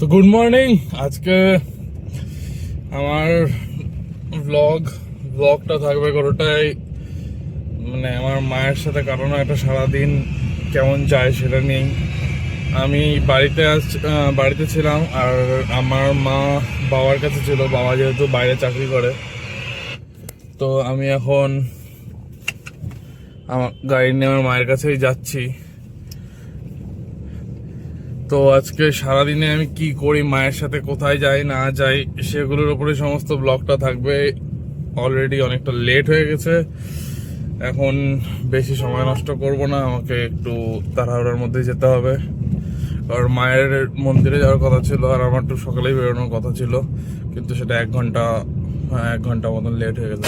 তো good morning. আজকে আমার ব্লগটা থাকবে কোনোটাই মানে আমার মায়ের সাথে কাটানো একটা সারাদিন কেমন যায় সেটা নিয়েই। আমি বাড়িতে ছিলাম আর আমার মা বাবার কাছে ছিল। বাবা যেহেতু বাইরে চাকরি করে, তো আমি এখন আমার গাড়ি নিয়ে আমার মায়ের কাছেই যাচ্ছি। তো আজকে সারাদিনে আমি কি করি, মায়ের সাথে কোথায় যাই না যাই, সেগুলোর উপরে সমস্ত ব্লগটা থাকবে। অলরেডি অনেকটা লেট হয়ে গেছে, এখন বেশি সময় নষ্ট করব না, আমাকে একটু তাড়াহুড়োর মধ্যে যেতে হবে। আর মায়ের মন্দিরে যাওয়ার কথা ছিল, আর আমার একটু সকালেই বেরোনোর কথা ছিল, কিন্তু সেটা 1 ঘন্টা মতন লেট হয়ে গেছে।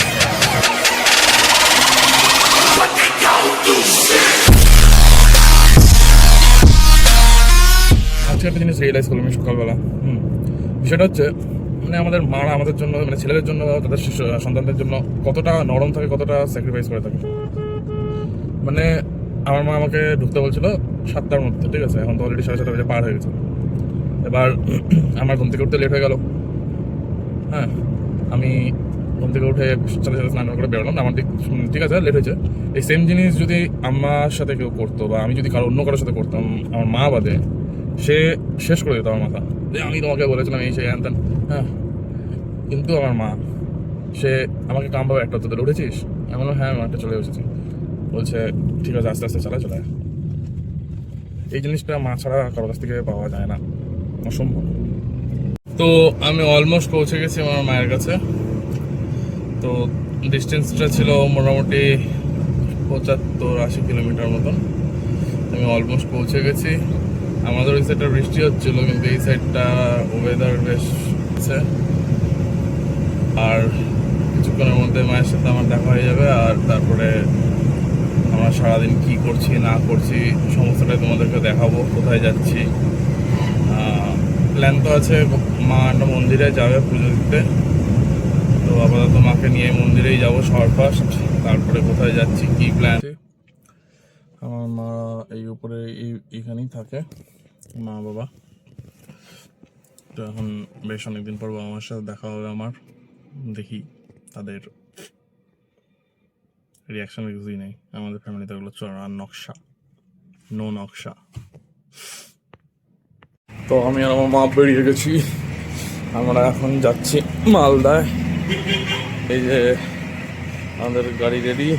আজকে একটা জিনিস রিয়েলাইজ করলাম সকালবেলা। বিষয়টা হচ্ছে মানে আমাদের মারা আমাদের জন্য, মানে ছেলেদের জন্য, তাদের সন্তানদের জন্য কতটা নরম থাকে, কতটা স্যাক্রিফাইস করে থাকে। মানে আমার মা আমাকে ঢুকতে বলছিল 7টার মধ্যে, ঠিক আছে, এখন তো অলরেডি 7:30 বাজে পার হয়ে গেছে। এবার আমার ঘুম থেকে উঠতে লেট হয়ে গেল। হ্যাঁ, আমি ঘুম থেকে উঠে সাথে স্নান করে বেরোলাম। আমার ঠিক আছে, লেট হয়েছে। এই সেম জিনিস যদি আমার সাথে কেউ করতো বা আমি যদি অন্য কারোর সাথে করতাম, আমার মা বাদে, সে শেষ করে দিত আমার মাথা যে আমি তোমাকে বলেছিলাম এই সেই আনতেন। হ্যাঁ, কিন্তু আমার মা, সে আমাকে কামভাবে একটা তোদের উঠেছিস, আমি বললাম হ্যাঁ আমি একটা চলে এসেছি। বলছে ঠিক আছে আস্তে আস্তে চলে। এই জিনিসটা মা ছাড়া কারোর কাছ থেকে পাওয়া যায় না, অসম্ভব। তো আমি অলমোস্ট পৌঁছে গেছি আমার মায়ের কাছে। তো ডিস্টেন্সটা ছিল মোটামুটি 75-80 কিলোমিটার মতন। আমি অলমোস্ট পৌঁছে গেছি। আমাদের ওই সাইডটা বৃষ্টি হচ্ছিল, কিন্তু এই সাইডটা ওয়েদার বেশ আছে। আর কিছুক্ষণের মধ্যে মায়ের সাথে আমার দেখা হয়ে যাবে, আর তারপরে আমরা সারাদিন কি করছি না করছি সমস্তটাই তোমাদেরকে দেখাবো, কোথায় যাচ্ছি। প্ল্যান তো আছে, মা একটা মন্দিরে যাবে পুজো দিতে। তো আপাতত মাকে নিয়ে মন্দিরেই যাবো সবার ফার্স্ট, তারপরে কোথায় যাচ্ছি কি প্ল্যান। আমার মা এই উপরে এইখানেই থাকে, মা বাবা। তো এখন বেশ অনেকদিন পর বাবা মার সাথে দেখা হবে আমার। দেখি তাদের রিয়াকশন কিছুই নেই। আমাদের ফ্যামিলিতে ওগুলো চড়ার নকশা, নো নকশা। তো আমি আর আমার মা বেরিয়ে গেছি, আমরা এখন যাচ্ছি মালদায়। এই যে আমাদের গাড়ি রেডি,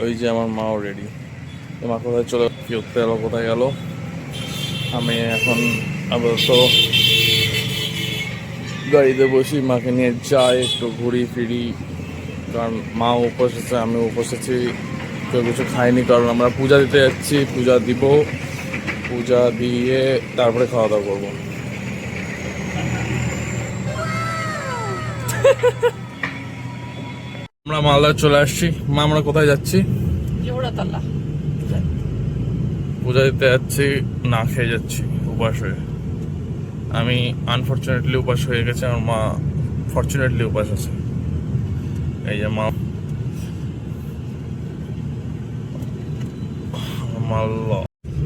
ওই যে আমার মাও রেডি। মা কোথায় চলে উঠতে গেল, কোথায় গেল। আমি এখন আপাতত গাড়িতে বসি, মাকে নিয়ে যাই, একটু ঘুরি ফিরি। কারণ মা উপোস আছে, আমি উপোস আছি, কেউ কিছু খাইনি, কারণ আমরা পূজা দিতে যাচ্ছি। পূজা দিব, পূজা দিয়ে তারপরে খাওয়া দাওয়া করবো। আমরা মালদা চলে আসছি। মা আমরা কোথায় যাচ্ছি? পূজা দিতে যাচ্ছি, না খেয়ে যাচ্ছি উপাস হয়ে। আমি আনফর্চুনেটলি উপাস হয়ে গেছে, আমার মা ফর্চুনেটলি উপাস আছে। এই যে মা মাল্লা।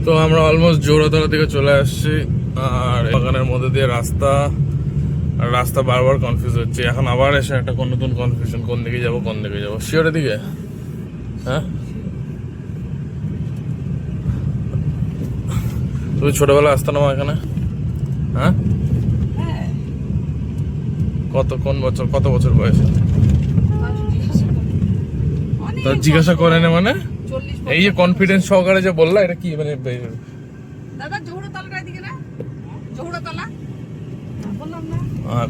তো আমরা অলমোস্ট জোড়াতলা থেকে চলে আসছি, আর বাগানের মধ্যে দিয়ে রাস্তা বারবার কনফিউজ হচ্ছে। এখন আবার এসে একটা নতুন কনফিউশন, কোন দিকে যাবো শিওরের দিকে। হ্যাঁ, তুমি ছোটবেলা আসতো না এখানে? হ্যাঁ, কত বছর বয়সে? জিজ্ঞাসা করে না মানে এই যে কনফিডেন্স সহকারে যে বললা, এটা কি মানে?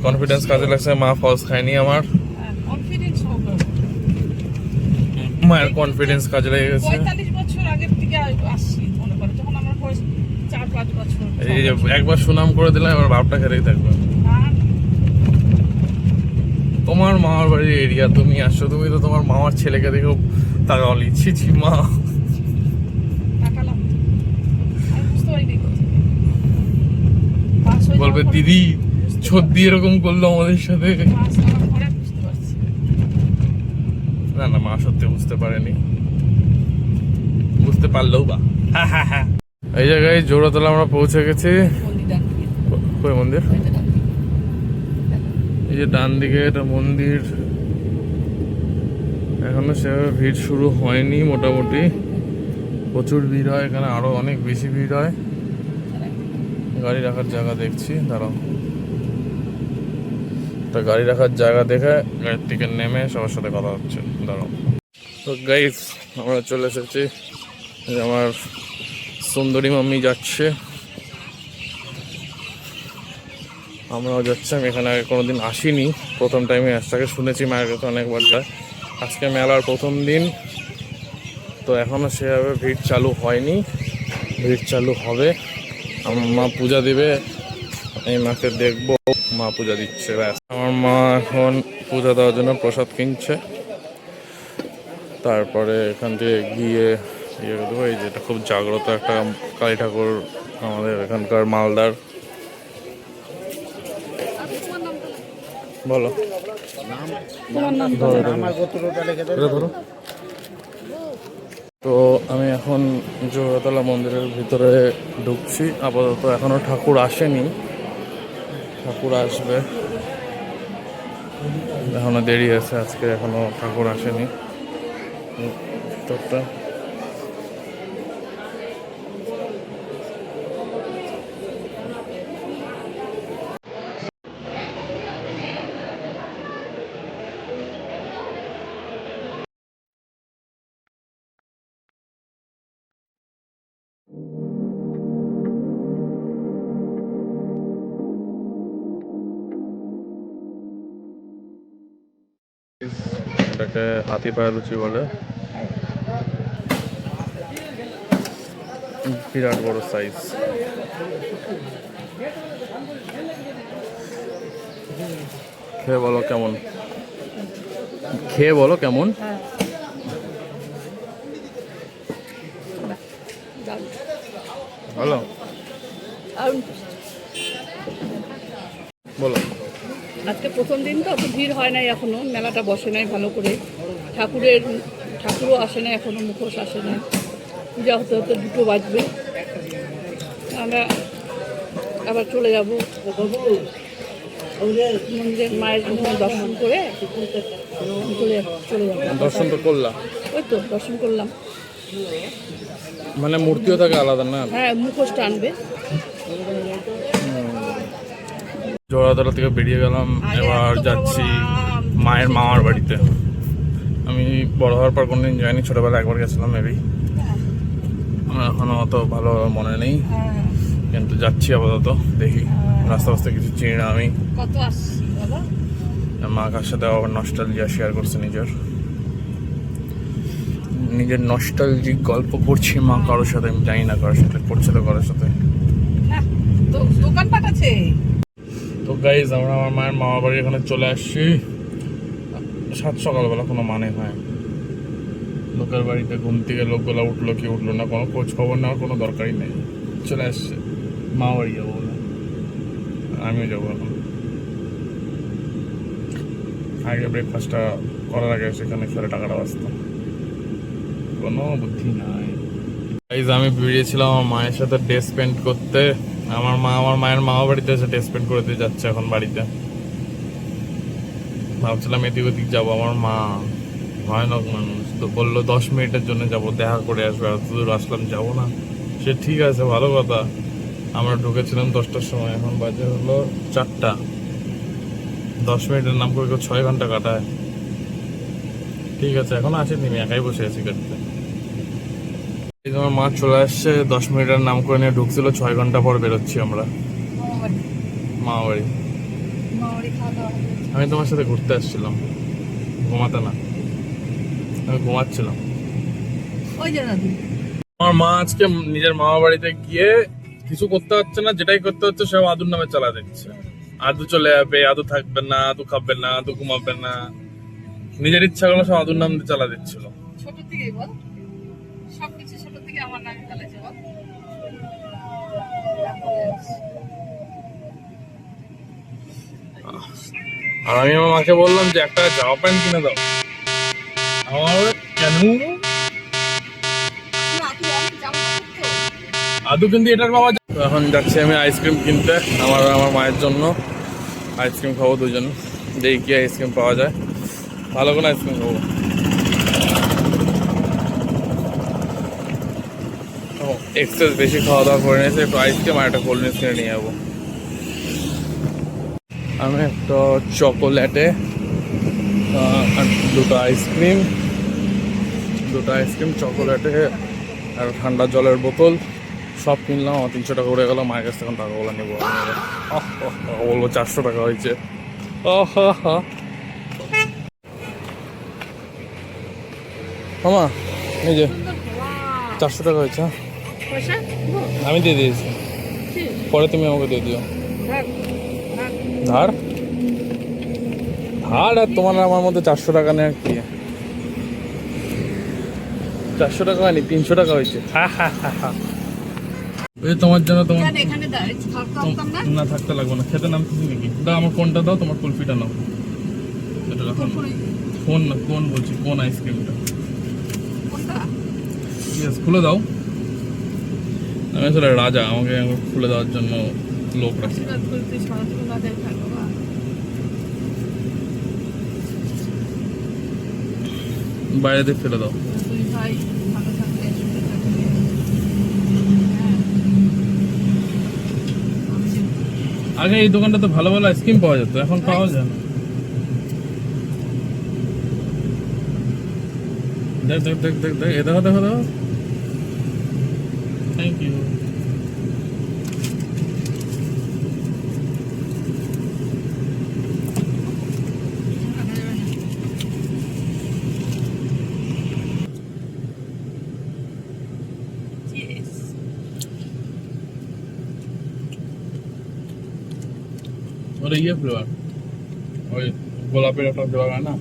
কনফিডেন্স কাজে লাগছে, মা ফলস খায়নি আমার। মায়ের কনফিডেন্স কাজে লেগে গেছে। 45 বছর আগের থেকে আসছি, মনে করে যখন আমার বয়স 4-5 বছর। এই যে একবার সুনাম করে দিলাম, এবার ভাবটা খেলেই থাকবে। তোমার মামার বাড়ির এরিয়া, তুমি আসছো, তুমি তো তোমার মামার ছেলেকে দেখেও তাকাওনি। ছি মা। বলবে দিদি সত্যি এরকম করলো আমাদের সাথে। না মা সত্যি বুঝতে পারেনি, বুঝতে পারলেও বা এই জায়গায় জোড়াতলা আমরা পৌঁছে গেছি। মন্দির ডান দিকে, কই মন্দির? ওইটা ডান দিকে। এই যে ডান দিকে এটা মন্দির। এখনো সেভাবে ভিড় শুরু হয়নি, মোটামুটি প্রচুর ভিড় হয় এখানে, আরো অনেক বেশি ভিড় হয়। গাড়ি রাখার জায়গা দেখছি, দাঁড়াও। তা গাড়ি রাখার জায়গা দেখে গাড়ির থেকে নেমে সবার সাথে কথা হচ্ছে, দাঁড়াও। তো গাইস আমরা চলে এসেছি, এই যে আমার সুন্দরী মাম্মি যাচ্ছে, আমরাও যাচ্ছি। আমি এখানে আগে কোনোদিন আসিনি, প্রথম টাইমে আসটাকে শুনেছি মায়ের কাছে অনেকবার যায়। আজকে মেলার প্রথম দিন, তো এখনও সেভাবে ভিড় চালু হয়নি, ভিড় চালু হবে। আমার মা পূজা দেবে, এই মাকে দেখবো, মা পূজা দিচ্ছে, ব্যাস। আমার মা এখন পূজা দেওয়ার জন্য প্রসাদ কিনছে, তারপরে এখান থেকে গিয়ে ইয়ে দেবো। এই যেটা খুব জাগ্রত একটা কালী ঠাকুর আমাদের এখানকার মালদার। বলো, এটা ধরো। তো আমি এখন জোড়াতলা মন্দিরের ভিতরে ঢুকছি। আপাতত এখনো ঠাকুর আসেনি, ঠাকুর আসবে, এখনো দেরি আছে, আজকে এখনো ঠাকুর আসেনি ভিতরটা। এটাকে হাতি পায়ের লুচি বলে, বিরাট বড় সাইজ। খেয়ে বলো কেমন, খেয়ে বলো কেমন। ভালো, বলো। আজকে প্রথম দিন তো অত ভিড় হয় নাই, এখনো মেলাটা বসে নাই ভালো করে, ঠাকুরও আসে না এখনো, মুখোশ আসে না, পূজা হতে হতে 2টো বাজবে। আমরা আবার চলে যাব মন্দিরের, মায়ের দর্শন করে চলে যাবো। দর্শন তো করলাম, ওই তো দর্শন করলাম। মানে মূর্তিও থাকে আলাদা না? হ্যাঁ, মুখোশটা আনবে। জোড়াতলা থেকে বেরিয়ে গেলাম, এবার যাচ্ছি মায়ের মামার বাড়িতে। আমি বড় হওয়ার পর কোনোদিন যাইনি, ছোটবেলা একবার গেছিলাম মেবি, আমার এখনো অত ভালো মনে নেই, কিন্তু যাচ্ছি আপাতত। দেখি, রাস্তা রাস্তা কিছু চিনি না আমি। কত আসছি বাবা, মা কার সাথে আবার নস্টালজিয়া শেয়ার করছে, নিজের নস্টালজিক গল্প করছি মা কারোর সাথে, আমি জানি না কারোর সাথে করছে, তো কারোর সাথে। তো দোকানপাট আছে। তো গাইজ আমরা আমার মায়ের মামা বাড়ি এখানে চলে আসছি। সকালবেলা কোনো মানে হয়, লোকের বাড়িতে ঘুম থেকে লোকগুলো উঠলো কি উঠলো না, কোনো খোঁজ খবর নেওয়ার কোনো দরকারই নেই, চলে আসছে। মা বাড়ি যাবো বলে আমিও যাবো এখন। আগে ব্রেকফাস্টটা করার আগে সেখানে ফেলে টাকাটা বাঁচতাম, কোনো বুদ্ধি নাই। গাইজ আমি বেরিয়েছিলাম আমার মায়ের সাথে ডে স্পেন্ড করতে। আমার মা আমার মায়ের মামা বাড়িতে এসে ডে স্পেন্ড করে দিয়ে যাচ্ছে এখন বাড়িতে। ভাবছিলাম এদিক ওদিক যাবো, আমার মা ভয়ানক মানুষ, তো বললো 10 মিনিটের জন্য যাবো, দেখা করে আসবো, আর দূর আসলাম, যাবো না। সে ঠিক আছে, ভালো কথা। আমরা ঢুকেছিলাম 10টার সময়, এখন বাজে হলো 4টা। 10 মিনিটের নাম করে কেউ 6 ঘন্টা কাটায়? ঠিক আছে, এখন আসেনি, আমি একাই বসে আছি গাড়িতে। আমার মা চলে আসছে, 10 মিনিটের নাম করে নিয়ে ঢুকছিল, 6 ঘন্টা পর বেরোচ্ছি আমরা মামা বাড়ি। আমি তোমার সাথে ঘুরতে আসছিলাম, ঘুমাতে না, আমি ঘুমাচ্ছিলাম। আমার মা আজকে নিজের মামা বাড়িতে গিয়ে কিছু করতে হচ্ছে না, যেটাই করতে হচ্ছে সব আদুর নামে চালা দিচ্ছে। আদু চলে যাবে, আদু থাকবে না, আদু খাবে না, আদু ঘুমাবে না, নিজের ইচ্ছাগুলো সব আদুর নাম দিয়ে চালা দিচ্ছিল। ছোট থেকেই বল, সবকিছু ছোট থেকে আমার নামে চালাইছে বল। আর আমি আমার মাকে বললাম যে একটা জামা প্যান্ট কিনে দাও। আমার কেন দাদু কিন্তু এটার বাবা। তো এখন যাচ্ছি আমি আইসক্রিম কিনতে আমার আমার মায়ের জন্য। আইসক্রিম খাবো দুজন, দেখি কি আইসক্রিম পাওয়া যায়, ভালো কোনো আইসক্রিম খাবো। এক্সেস বেশি খাওয়া দাওয়া করে নিয়েছে, একটু আইসক্রিম আর একটা কোল্ড ড্রিঙ্কস কিনে নিয়ে যাবো। আমি একটা চকোলেটে আর দুটো আইসক্রিম চকোলেটে আর ঠান্ডা জলের বোতল সব কিনলাম। আমার 300 টাকা উড়ে গেল। মায়ের কাছ থেকে টাকাগুলো নেবো, বলবো 400 টাকা হয়েছে। মামা এই যে 400 টাকা হয়েছে। আমি দিয়ে দিয়েছি, পরে তুমি আমাকে দিয়ে দিও। ধার ধার আর তোমার আমার মধ্যে 400 টাকা নেই আর কি। 400 টাকা হয়নি, 300 টাকা হয়েছে। ওই যে তোমার জন্য তোমার না থাকতে লাগবে না, খেতে নামতেছি নাকি? দাও আমার ফোনটা দাও, তোমার কুলফিটা নাও। এটা রাখো। ফোন না, কোন বলছি, কোন আইসক্রিমটা? ইয়েস, খুলে দাও। আমি আসলে রাজা, আমাকে খুলে দেওয়ার জন্য লোক রাখি। বাইরে দিয়ে ফেলে দাও। আগে এই দোকানটাতে ভালো ভালো আইসক্রিম পাওয়া যেত, এখন পাওয়া যায় না। দেখ দেখ দেখ দেখ দেখ, এ দেখো দেখো দেখো। Thank you. ওটা ইয়ে ফ্লেভার, ওই গোলাপের একটা ফ্লেভার হয় না?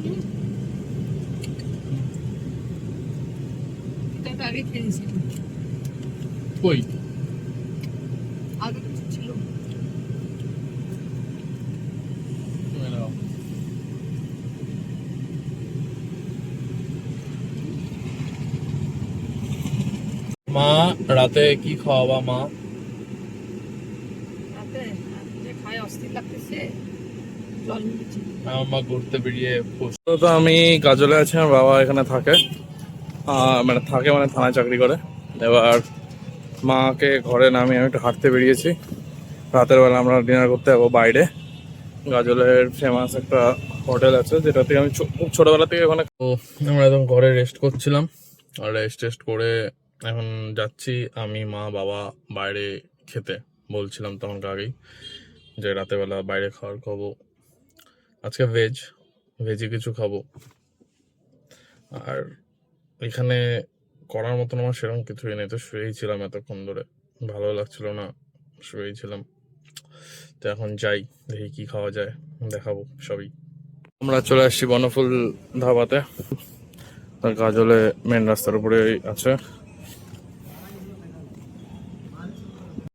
কই তুমি নাও। মা রাতে কি খাওয়াবা মা? আমার মা ঘুরতে বেরিয়ে তো আমি কাজলে আছি, আমার বাবা এখানে থাকে, মানে থানায় চাকরি করে। এবার মাকে ঘরে নামিয়ে আমি একটু হাঁটতে বেরিয়েছি। রাতের বেলা আমরা ডিনার করতে যাবো বাইরে। গাজলের ফেমাস একটা হোটেল আছে, যেটা থেকে আমি খুব ছোটবেলা থেকে ওখানে। তো আমরা একদম ঘরে রেস্ট করছিলাম, আর রেস্ট করে এখন যাচ্ছি আমি মা বাবা বাইরে খেতে। বলছিলাম তখন আগেই যে রাতের বেলা বাইরে খাবো। আজকে ভেজে কিছু খাবো। আর এখানে করার মতন আমার সেরকম কিছুই নেই, তো শুয়েই ছিলাম এতক্ষণ ধরে, ভালো লাগছিল না, শুয়েই ছিলাম। তো এখন যাই, দেখি কি খাওয়া যায়, দেখাবো সবই। আমরা চলে আসছি বনফুল ধাবাতে, তার গাজলে মেন রাস্তার উপরে আছে।